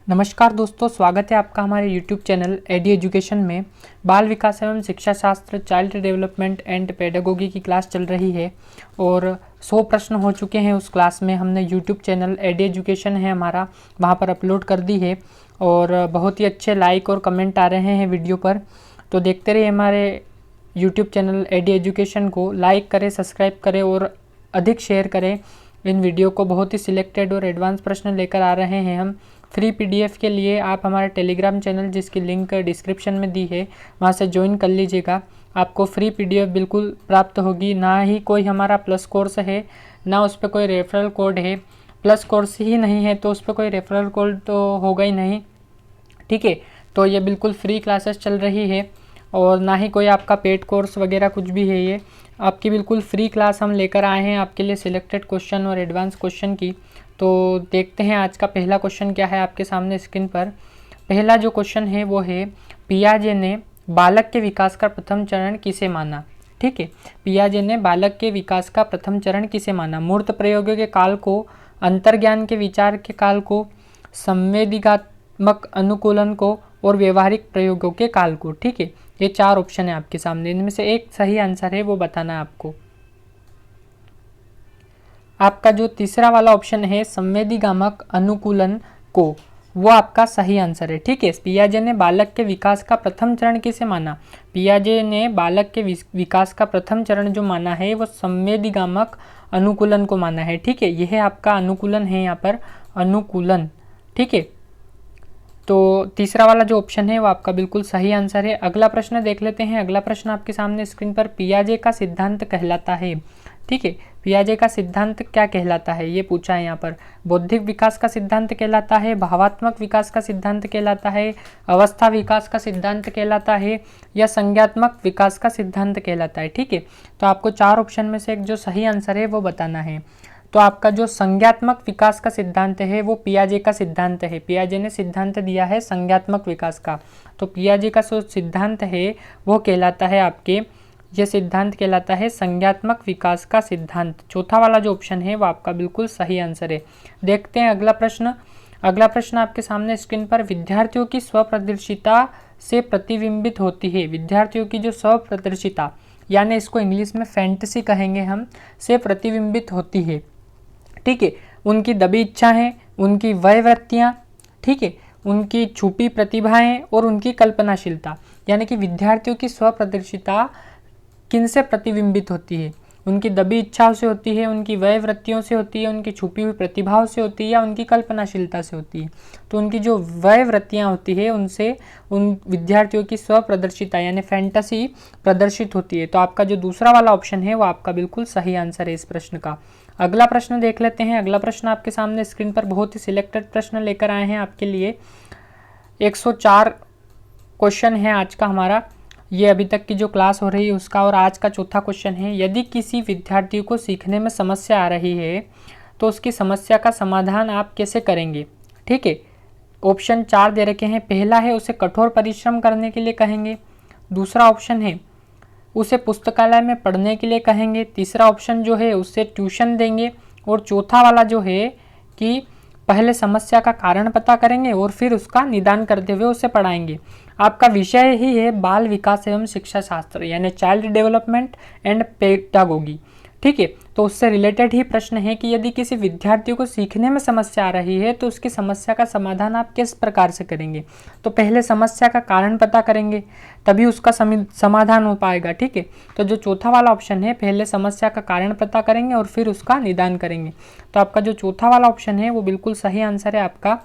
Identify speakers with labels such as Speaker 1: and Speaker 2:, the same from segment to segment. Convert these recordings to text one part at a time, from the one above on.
Speaker 1: नमस्कार दोस्तों, स्वागत है आपका हमारे YouTube चैनल एडी एजुकेशन में। बाल विकास एवं शिक्षा शास्त्र, चाइल्ड डेवलपमेंट एंड पेडागोगी की क्लास चल रही है और 100 प्रश्न हो चुके हैं। उस क्लास में हमने YouTube चैनल एडी एजुकेशन है हमारा, वहाँ पर अपलोड कर दी है और बहुत ही अच्छे लाइक और कमेंट आ रहे हैं वीडियो पर। तो देखते रहिए हमारे YouTube चैनल एडी एजुकेशन को, लाइक करें, सब्सक्राइब करें और अधिक शेयर करें इन वीडियो को। बहुत ही सिलेक्टेड और एडवांस प्रश्न लेकर आ रहे हैं हम। फ्री पीडीएफ के लिए आप हमारे टेलीग्राम चैनल, जिसकी लिंक डिस्क्रिप्शन में दी है, वहां से ज्वाइन कर लीजिएगा। आपको फ्री पीडीएफ बिल्कुल प्राप्त होगी। ना ही कोई हमारा प्लस कोर्स है, ना उस पर कोई रेफरल कोड है। प्लस कोर्स ही नहीं है तो उस पर कोई रेफरल कोड तो होगा ही नहीं, ठीक है। तो ये बिल्कुल फ्री क्लासेस चल रही है और ना ही कोई आपका पेड कोर्स वगैरह कुछ भी है। ये आपकी बिल्कुल फ्री क्लास हम लेकर आए हैं आपके लिए, सिलेक्टेड क्वेश्चन और एडवांस क्वेश्चन की। तो देखते हैं आज का पहला क्वेश्चन क्या है आपके सामने स्क्रीन पर। पहला जो क्वेश्चन है वो है, पियाजे ने बालक के विकास का प्रथम चरण किसे माना। ठीक है, पियाजे ने बालक के विकास का प्रथम चरण किसे माना। मूर्त प्रयोगों के काल को, अंतर्ज्ञान के विचार के काल को, संवेदीगात्मक अनुकूलन को और व्यवहारिक प्रयोगों के काल को। ठीक है, ये 4 ऑप्शन है आपके सामने, इनमें से एक सही आंसर है वो बताना है आपको। आपका जो तीसरा वाला ऑप्शन है, संवेदीगामक अनुकूलन को, वो आपका सही आंसर है। ठीक है, पियाजे ने बालक के विकास का प्रथम चरण किसे माना। पियाजे ने बालक के विकास का प्रथम चरण जो माना है वो संवेदीगामक अनुकूलन को माना है। ठीक है, यह आपका अनुकूलन है, यहाँ पर अनुकूलन। ठीक है, तो तीसरा वाला जो ऑप्शन है वो आपका बिल्कुल सही आंसर है। अगला प्रश्न देख लेते हैं। अगला प्रश्न आपके सामने स्क्रीन पर, पियाजे का सिद्धांत कहलाता है। ठीक है, पियाजे का सिद्धांत क्या कहलाता है ये पूछा है यहाँ पर। बौद्धिक विकास का सिद्धांत कहलाता है, भावात्मक विकास का सिद्धांत कहलाता है, अवस्था विकास का सिद्धांत कहलाता है या संज्ञात्मक विकास का सिद्धांत कहलाता है। ठीक है, तो आपको 4 ऑप्शन में से एक जो सही आंसर है वो बताना है। तो आपका जो संज्ञात्मक विकास का सिद्धांत है वो पियाजे का सिद्धांत है। पियाजे ने सिद्धांत दिया है संज्ञात्मक विकास का, तो पियाजे का जो सिद्धांत है वो कहलाता है आपके, ये सिद्धांत कहलाता है संज्ञात्मक विकास का सिद्धांत। चौथा वाला जो ऑप्शन है वो आपका बिल्कुल सही आंसर है। देखते हैं अगला प्रश्न। अगला प्रश्न आपके सामने स्क्रीन पर, विद्यार्थियों की स्वप्रदर्शिता से प्रतिबिंबित होती है। विद्यार्थियों की जो स्वप्रदर्शिता, यानी इसको इंग्लिश में फैंटेसी कहेंगे हम, से प्रतिबिंबित होती है। ठीक है, उनकी दबी इच्छाएं, उनकी वयवृत्तियां, ठीक है, उनकी छुपी प्रतिभाएं और उनकी कल्पनाशीलता। यानी कि विद्यार्थियों की स्वप्रदर्शिता किनसे प्रतिबिंबित होती है। उनकी दबी इच्छाओं से होती है, उनकी वयवृत्तियों से होती है, उनकी छुपी हुई प्रतिभाओं से होती है या उनकी कल्पनाशीलता से होती है। तो उनकी जो वयवृत्तियाँ होती है उनसे उन विद्यार्थियों की स्वप्रदर्शिता यानी फैंटेसी प्रदर्शित होती है। तो आपका जो दूसरा वाला ऑप्शन है वो आपका बिल्कुल सही आंसर है इस प्रश्न का। अगला प्रश्न देख लेते हैं। अगला प्रश्न आपके सामने स्क्रीन पर, बहुत ही सिलेक्टेड प्रश्न लेकर आए हैं आपके लिए। 104 क्वेश्चन है आज का हमारा, ये अभी तक की जो क्लास हो रही है उसका, और आज का चौथा क्वेश्चन है, यदि किसी विद्यार्थी को सीखने में समस्या आ रही है तो उसकी समस्या का समाधान आप कैसे करेंगे। ठीक है, ऑप्शन 4 दे रखे हैं। पहला है, उसे कठोर परिश्रम करने के लिए कहेंगे। दूसरा ऑप्शन है, उसे पुस्तकालय में पढ़ने के लिए कहेंगे। तीसरा ऑप्शन जो है, उससे ट्यूशन देंगे। और चौथा वाला जो है कि पहले समस्या का कारण पता करेंगे और फिर उसका निदान करते हुए उसे पढ़ाएंगे। आपका विषय ही है बाल विकास एवं शिक्षा शास्त्र, यानी चाइल्ड डेवलपमेंट एंड पेडागोगी। ठीक है, तो उससे रिलेटेड ही प्रश्न है कि यदि किसी विद्यार्थी को सीखने में समस्या आ रही है तो उसकी समस्या का समाधान आप किस प्रकार से करेंगे। तो पहले समस्या का कारण पता करेंगे, तभी उसका समाधान हो पाएगा। ठीक है, तो जो चौथा वाला ऑप्शन है, पहले समस्या का कारण पता करेंगे और फिर उसका निदान करेंगे। तो आपका जो चौथा वाला ऑप्शन है वो बिल्कुल सही आंसर है आपका,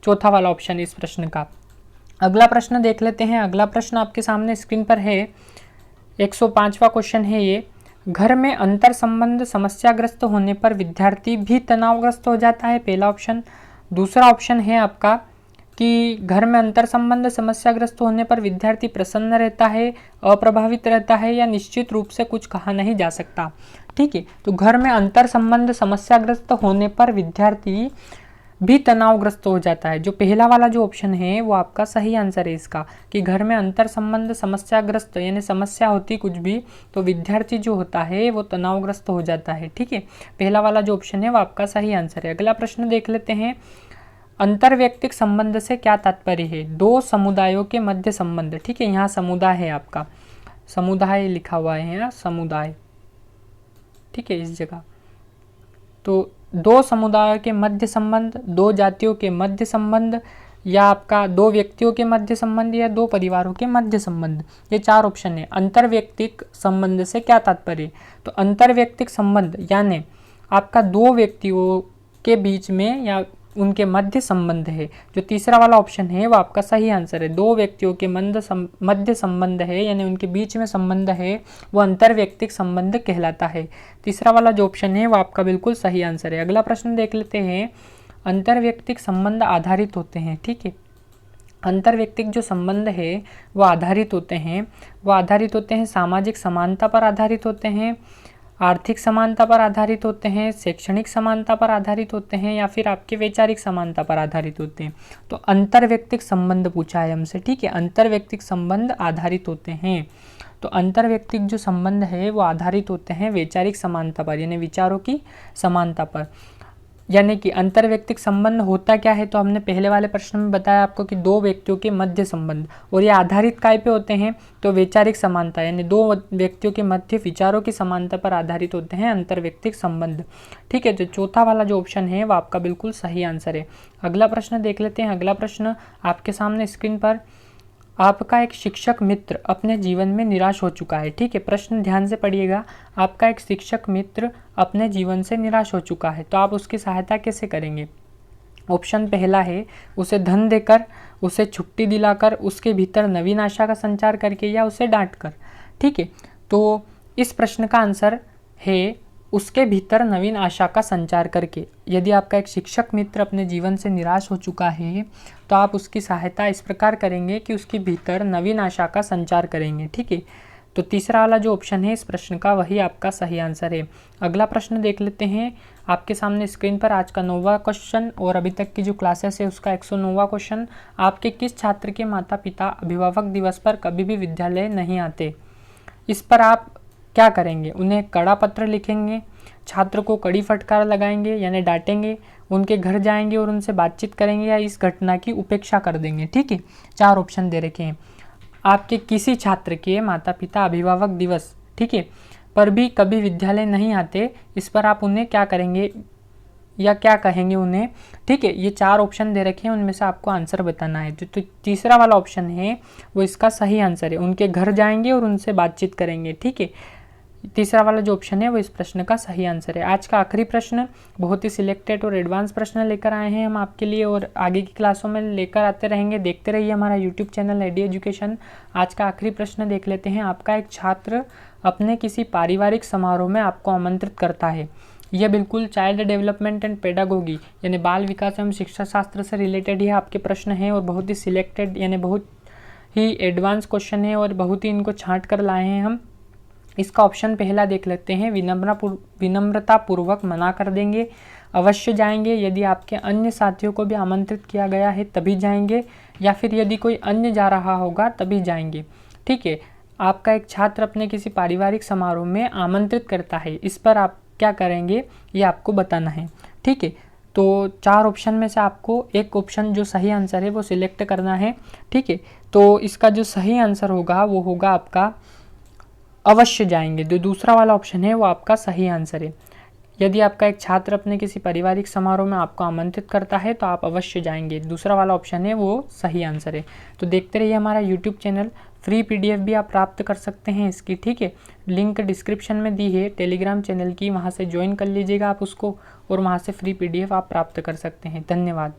Speaker 1: चौथा वाला ऑप्शन इस प्रश्न का। अगला प्रश्न देख लेते हैं। अगला प्रश्न आपके सामने स्क्रीन पर है, 105वां क्वेश्चन है ये, घर में अंतर संबंध समस्याग्रस्त होने पर विद्यार्थी भी तनावग्रस्त हो जाता है। पहला ऑप्शन। दूसरा ऑप्शन है आपका कि घर में अंतर संबंध समस्याग्रस्त होने पर विद्यार्थी प्रसन्न रहता है, अप्रभावित रहता है या निश्चित रूप से कुछ कहा नहीं जा सकता। ठीक है, तो घर में अंतर संबंध समस्याग्रस्त होने पर विद्यार्थी भी तनावग्रस्त हो जाता है। जो पहला वाला जो ऑप्शन है वो आपका सही आंसर है इसका, कि घर में अंतर संबंध समस्याग्रस्त यानी समस्या होती कुछ भी तो विद्यार्थी जो होता है वो तनावग्रस्त हो जाता है। ठीक है, पहला वाला जो ऑप्शन है वो आपका सही आंसर है। अगला प्रश्न देख लेते हैं। अंतर्वैयक्तिक संबंध से क्या तात्पर्य है? दो समुदायों के मध्य संबंध। ठीक है, यहाँ समुदाय है, आपका समुदाय लिखा हुआ है यहाँ, समुदाय। ठीक है, इस जगह तो दो समुदायों के मध्य संबंध, दो जातियों के मध्य संबंध, या आपका दो व्यक्तियों के मध्य संबंध, या दो परिवारों के मध्य संबंध। ये चार ऑप्शन है। अंतर्वैयक्तिक संबंध से क्या तात्पर्य? तो अंतर्वैयक्तिक संबंध यानी आपका दो व्यक्तियों के बीच में या उनके मध्य संबंध है। जो तीसरा वाला ऑप्शन है वो आपका सही आंसर है। दो व्यक्तियों के मध्य संबंध है यानी उनके बीच में संबंध है, वो अंतर्वैयक्तिक संबंध कहलाता है। तीसरा वाला जो ऑप्शन है वो आपका बिल्कुल सही आंसर है। अगला प्रश्न देख लेते हैं। अंतर्वैयक्तिक संबंध आधारित होते हैं। ठीक है, अंतर्वैयक्तिक जो संबंध है वो आधारित होते हैं सामाजिक समानता पर आधारित होते हैं, आर्थिक समानता पर आधारित होते हैं, शैक्षणिक समानता पर आधारित होते हैं, या फिर आपके वैचारिक समानता पर आधारित होते हैं। तो अंतर्वैयक्तिक संबंध पूछा है हमसे। ठीक है, अंतर्वैयक्तिक संबंध आधारित होते हैं। तो अंतर्वैयक्तिक जो संबंध है वो आधारित होते हैं वैचारिक समानता पर यानी विचारों की समानता पर। यानी कि अंतर्वैयक्तिक संबंध होता क्या है? तो हमने पहले वाले प्रश्न में बताया आपको कि दो व्यक्तियों के मध्य संबंध, और ये आधारित काय पे होते हैं? तो वैचारिक समानता यानी दो व्यक्तियों के मध्य विचारों की समानता पर आधारित होते हैं अंतर्वैयक्तिक संबंध। ठीक है, जो चौथा वाला जो ऑप्शन है वो आपका बिल्कुल सही आंसर है। अगला प्रश्न देख लेते हैं। अगला प्रश्न आपके सामने स्क्रीन पर, आपका एक शिक्षक मित्र अपने जीवन में निराश हो चुका है। ठीक है, प्रश्न ध्यान से पढ़िएगा। आपका एक शिक्षक मित्र अपने जीवन से निराश हो चुका है, तो आप उसकी सहायता कैसे करेंगे? ऑप्शन पहला है उसे धन देकर, उसे छुट्टी दिलाकर, उसके भीतर नवीन आशा का संचार करके, या उसे डांटकर। ठीक है, तो इस प्रश्न का आंसर है उसके भीतर नवीन आशा का संचार करके। यदि आपका एक शिक्षक मित्र अपने जीवन से निराश हो चुका है तो आप उसकी सहायता इस प्रकार करेंगे कि उसके भीतर नवीन आशा का संचार करेंगे। ठीक है, तो तीसरा वाला जो ऑप्शन है इस प्रश्न का वही आपका सही आंसर है। अगला प्रश्न देख लेते हैं। आपके सामने स्क्रीन पर आज का 9वां क्वेश्चन और अभी तक की जो क्लासेस है उसका 109वां क्वेश्चन। आपके किस छात्र के माता पिता अभिभावक दिवस पर कभी भी विद्यालय नहीं आते? इस पर आप क्या करेंगे? उन्हें कड़ा पत्र लिखेंगे, छात्र को कड़ी फटकार लगाएंगे यानी डांटेंगे, उनके घर जाएंगे और उनसे बातचीत करेंगे, या इस घटना की उपेक्षा कर देंगे। ठीक है, चार ऑप्शन दे रखे हैं। आपके किसी छात्र के माता पिता अभिभावक दिवस, ठीक है, पर भी कभी विद्यालय नहीं आते, इस पर आप उन्हें क्या करेंगे या क्या कहेंगे उन्हें? ठीक है, ये चार ऑप्शन दे रखे हैं, उनमें से आपको आंसर बताना है। तो तीसरा वाला ऑप्शन है वो इसका सही आंसर है, उनके घर जाएंगे और उनसे बातचीत करेंगे। ठीक है, तीसरा वाला जो ऑप्शन है वो इस प्रश्न का सही आंसर है। आज का आखिरी प्रश्न, बहुत ही सिलेक्टेड और एडवांस प्रश्न लेकर आए हैं हम आपके लिए, और आगे की क्लासों में लेकर आते रहेंगे। देखते रहिए हमारा यूट्यूब चैनल एडी एजुकेशन। आज का आखिरी प्रश्न देख लेते हैं। आपका एक छात्र अपने किसी पारिवारिक समारोह में आपको आमंत्रित करता है। यह बिल्कुल चाइल्ड डेवलपमेंट एंड पेडागोगी यानी बाल विकास एवं शिक्षा शास्त्र से रिलेटेड ही आपके प्रश्न हैं, और बहुत ही सिलेक्टेड यानी बहुत ही एडवांस क्वेश्चन है, और बहुत ही इनको छांट कर लाए हैं हम। इसका ऑप्शन पहला देख लेते हैं। विनम्रता पूर्वक मना कर देंगे, अवश्य जाएंगे, यदि आपके अन्य साथियों को भी आमंत्रित किया गया है तभी जाएंगे, या फिर यदि कोई अन्य जा रहा होगा तभी जाएंगे। ठीक है, आपका एक छात्र अपने किसी पारिवारिक समारोह में आमंत्रित करता है, इस पर आप क्या करेंगे ये आपको बताना है। ठीक है, तो चार ऑप्शन में से आपको एक ऑप्शन जो सही आंसर है वो सिलेक्ट करना है। ठीक है, तो इसका जो सही आंसर होगा वो होगा आपका अवश्य जाएंगे। जो दूसरा वाला ऑप्शन है वो आपका सही आंसर है। यदि आपका एक छात्र अपने किसी पारिवारिक समारोह में आपको आमंत्रित करता है तो आप अवश्य जाएंगे, दूसरा वाला ऑप्शन है वो सही आंसर है। तो देखते रहिए हमारा यूट्यूब चैनल। फ्री पीडीएफ भी आप प्राप्त कर सकते हैं इसकी। ठीक है, लिंक डिस्क्रिप्शन में दी है टेलीग्राम चैनल की, वहाँ से ज्वाइन कर लीजिएगा आप उसको, और वहाँ से फ्री पीडीएफ आप प्राप्त कर सकते हैं। धन्यवाद।